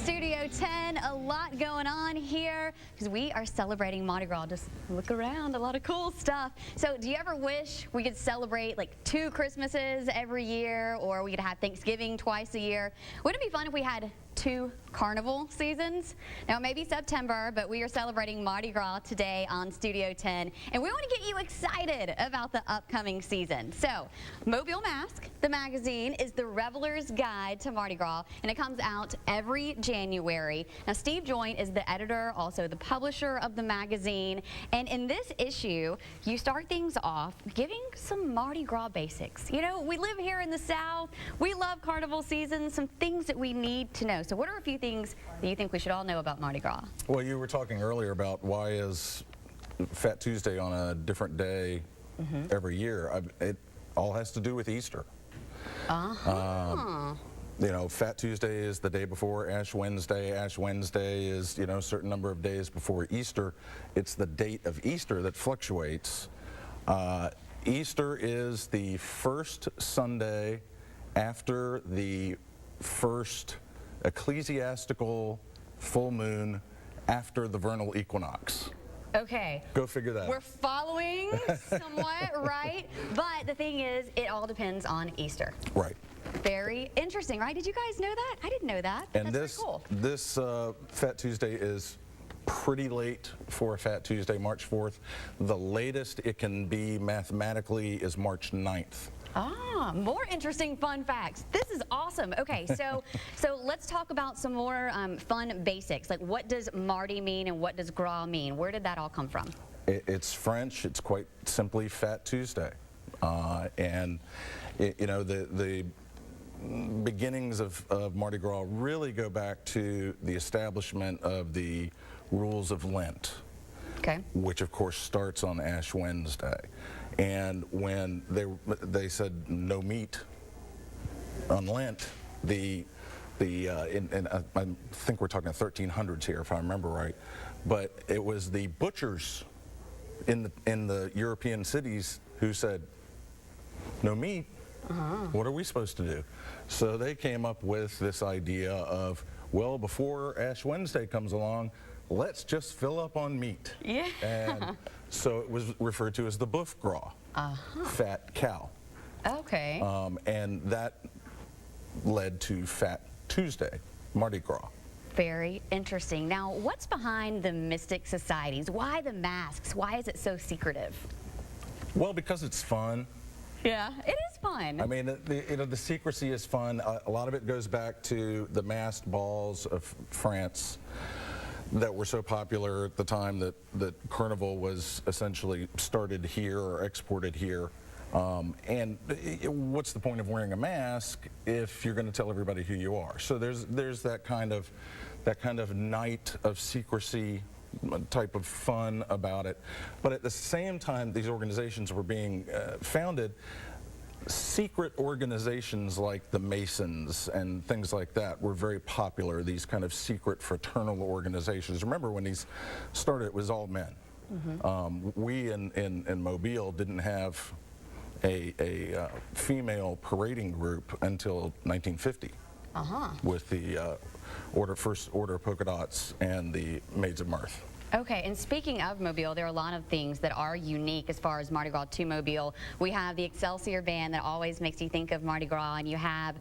Studio 10, a lot going on here because we are celebrating Mardi Gras. Just look around, a lot of cool stuff. So do you ever wish we could celebrate like 2 Christmases every year, or we could have Thanksgiving twice a year? Wouldn't it be fun if we had 2 carnival seasons? Now, maybe September, but we are celebrating Mardi Gras today on Studio 10, and we want to get you excited about the upcoming season. So, Mobile Mask, the magazine, is the Reveler's Guide to Mardi Gras, and it comes out every January. Now, Steve Joynt is the editor, also the publisher of the magazine, and in this issue, you start things off giving some Mardi Gras basics. You know, we live here in the South, we love carnival season, some things that we need to know. So what are a few things that you think we should all know about Mardi Gras? Well, you were talking earlier about why is Fat Tuesday on a different day every year. It all has to do with Easter. You know, Fat Tuesday is the day before Ash Wednesday. Ash Wednesday is, you know, a certain number of days before Easter. It's the date of Easter that fluctuates. Easter is the first Sunday after the first ecclesiastical full moon after the vernal equinox. Okay. Go figure that out. We're following somewhat, right? But the thing is, it all depends on Easter. Right. Very interesting, right? Did you guys know that? I didn't know that. And That's very cool. This Fat Tuesday is pretty late for a Fat Tuesday, March 4th. The latest it can be mathematically is March 9th. Ah, more interesting fun facts. This is awesome. Okay, so let's talk about some more fun basics. Like, what does Mardi mean and what does Gras mean? Where did that all come from? It's French. It's quite simply Fat Tuesday. You know, the beginnings of Mardi Gras really go back to the establishment of the rules of Lent. Okay. Which of course starts on Ash Wednesday. And when they said no meat on Lent, I think we're talking 1300s here if I remember right, but it was the butchers in the European cities who said no meat. What are we supposed to do? So they came up with this idea of, well, before Ash Wednesday comes along, let's just fill up on meat. Yeah. And so it was referred to as the boeuf gras, fat cow. Okay. And that led to Fat Tuesday, Mardi Gras. Very interesting. Now, what's behind the mystic societies? Why the masks? Why is it so secretive? Well, because it's fun. Yeah, it is fun. I mean, you know, the secrecy is fun. A lot of it goes back to the masked balls of France that were so popular at the time that Carnival was essentially started here or exported here. And what's the point of wearing a mask if you're going to tell everybody who you are? So there's that kind of night of secrecy type of fun about it. But at the same time these organizations were being founded, secret organizations like the Masons and things like that were very popular, these kind of secret fraternal organizations. Remember when these started, it was all men. We in Mobile didn't have a female parading group until 1950 with the First Order of Polka Dots and the Maids of Mirth. Okay, and speaking of Mobile, there are a lot of things that are unique as far as Mardi Gras to Mobile. We have the Excelsior Band that always makes you think of Mardi Gras, and you have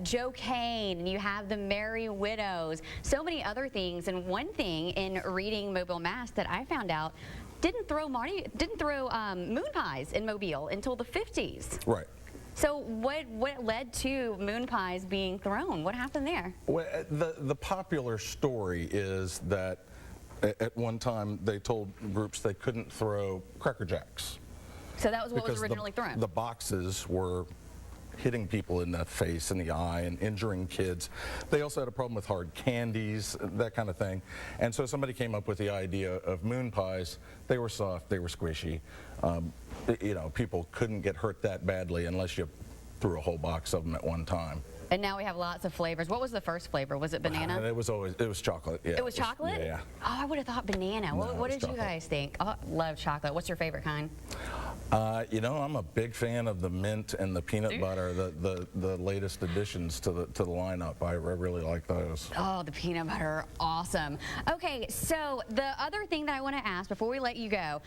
Joe Kane, and you have the Merry Widows, so many other things. And one thing in reading Mobile Mask that I found out, didn't throw moon pies in Mobile until the 50s. Right. So what led to moon pies being thrown? What happened there? Well, the popular story is that at one time they told groups they couldn't throw Cracker Jacks. So that was what was originally thrown? The boxes were hitting people in the face and the eye and injuring kids. They also had a problem with hard candies, that kind of thing. And so somebody came up with the idea of moon pies. They were soft, they were squishy. You know, people couldn't get hurt that badly unless you threw a whole box of them at one time. And now we have lots of flavors. What was the first flavor? Was it banana? It was chocolate. Yeah, it was chocolate? Yeah. Oh, I would have thought banana. No, what did chocolate. You guys think? Oh, love chocolate. What's your favorite kind? You know, I'm a big fan of the mint and the peanut butter, the latest additions to the lineup. I really like those. Oh, the peanut butter, awesome. Okay, so the other thing that I want to ask before we let you go,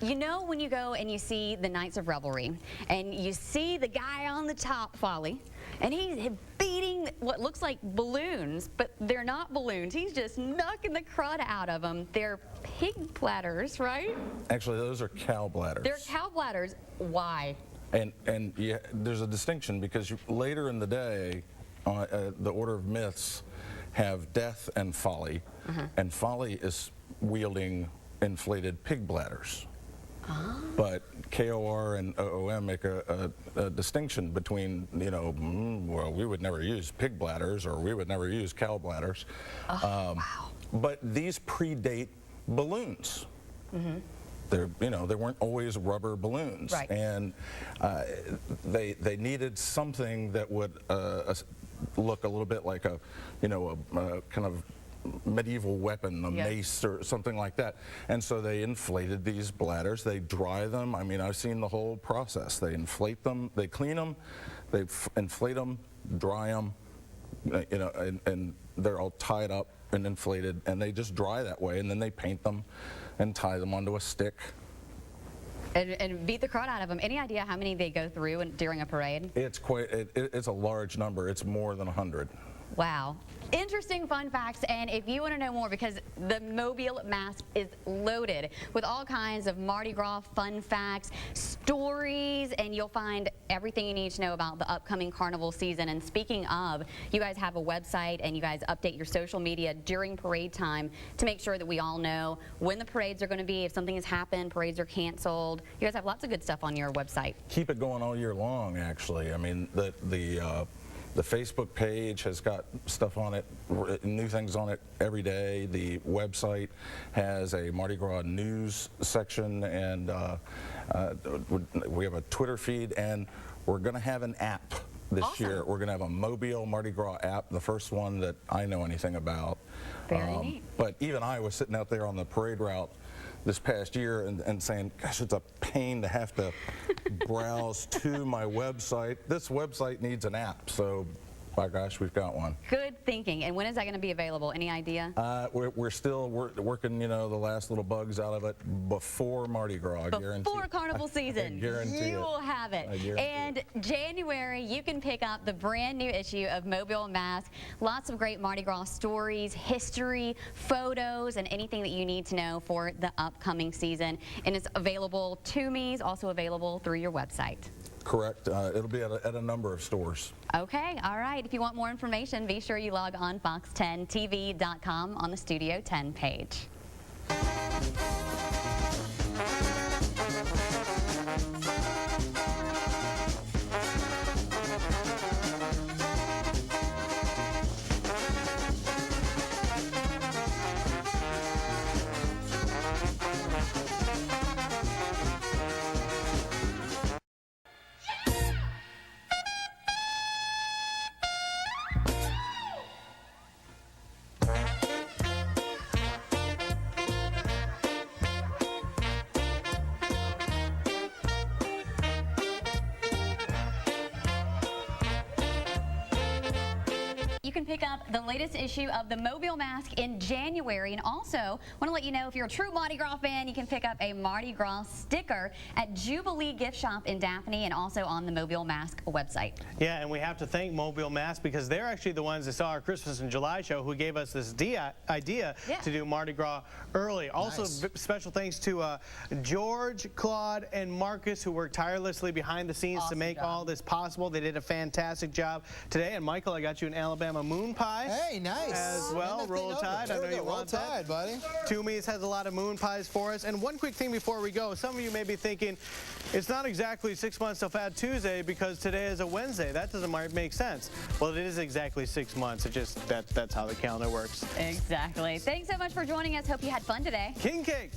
you know when you go and you see the Nights of Revelry and you see the guy on the top, Folly, and he's beating what looks like balloons, but they're not balloons. He's just knocking the crud out of them. They're pig bladders, right? Actually, those are cow bladders. They're cow bladders. Why? And yeah, there's a distinction because later in the day, the Order of Myths have Death and Folly, and Folly is wielding inflated pig bladders. But KOR and OOM make a distinction between, you know, well, we would never use pig bladders or we would never use cow bladders. Wow. But these predate balloons. They're, you know, they weren't always rubber balloons. Right. And they needed something that would look a little bit like a, you know, a kind of medieval weapon, a mace or something like that. And so they inflated these bladders. They dry them. I mean, I've seen the whole process. They inflate them, they clean them, they inflate them, dry them, you know, and they're all tied up and inflated, and they just dry that way, and then they paint them and tie them onto a stick. And beat the crowd out of them. Any idea how many they go through during a parade? It's quite, it's a large number. It's more than 100. Wow. Interesting fun facts, and if you want to know more, because the Mobile Mask is loaded with all kinds of Mardi Gras fun facts, stories, and you'll find everything you need to know about the upcoming carnival season. And speaking of, you guys have a website and you guys update your social media during parade time to make sure that we all know when the parades are going to be, if something has happened, parades are canceled. You guys have lots of good stuff on your website. Keep it going all year long, actually. I mean, the Facebook page has got stuff on it, new things on it every day. The website has a Mardi Gras news section, and we have a Twitter feed, and we're going to have an app this year. We're going to have a Mobile Mardi Gras app, the first one that I know anything about. Very neat. But even I was sitting out there on the parade route this past year and saying, gosh, it's a pain to have to browse to my website. This website needs an app, so by gosh, we've got one. Good thinking. And when is that going to be available? Any idea? We're still working, you know, the last little bugs out of it before Mardi Gras. Before carnival season, I guarantee you will have it. And January, you can pick up the brand new issue of Mobile Mask. Lots of great Mardi Gras stories, history, photos, and anything that you need to know for the upcoming season. And it's available to me, it's also available through your website. Correct. It'll be at a number of stores. Okay, all right. If you want more information, be sure you log on fox10tv.com on the Studio 10 page. You can pick up the latest issue of the Mobile Mask in January, and also want to let you know if you're a true Mardi Gras fan, you can pick up a Mardi Gras sticker at Jubilee Gift Shop in Daphne and also on the Mobile Mask website. Yeah, and we have to thank Mobile Mask because they're actually the ones that saw our Christmas in July show who gave us this idea to do Mardi Gras early. Also, special thanks to George, Claude, and Marcus who worked tirelessly behind the scenes to make all this possible. They did a fantastic job today. And Michael, I got you an Alabama moon pie. Hey, nice. As well, Roll Tide. I know you want that. Roll Tide, buddy. Toomey's has a lot of moon pies for us. And one quick thing before we go, some of you may be thinking, it's not exactly 6 months till Fat Tuesday because today is a Wednesday. That doesn't make sense. Well, it is exactly 6 months. It just, that's how the calendar works. Exactly. Thanks so much for joining us. Hope you had fun today. King Cake.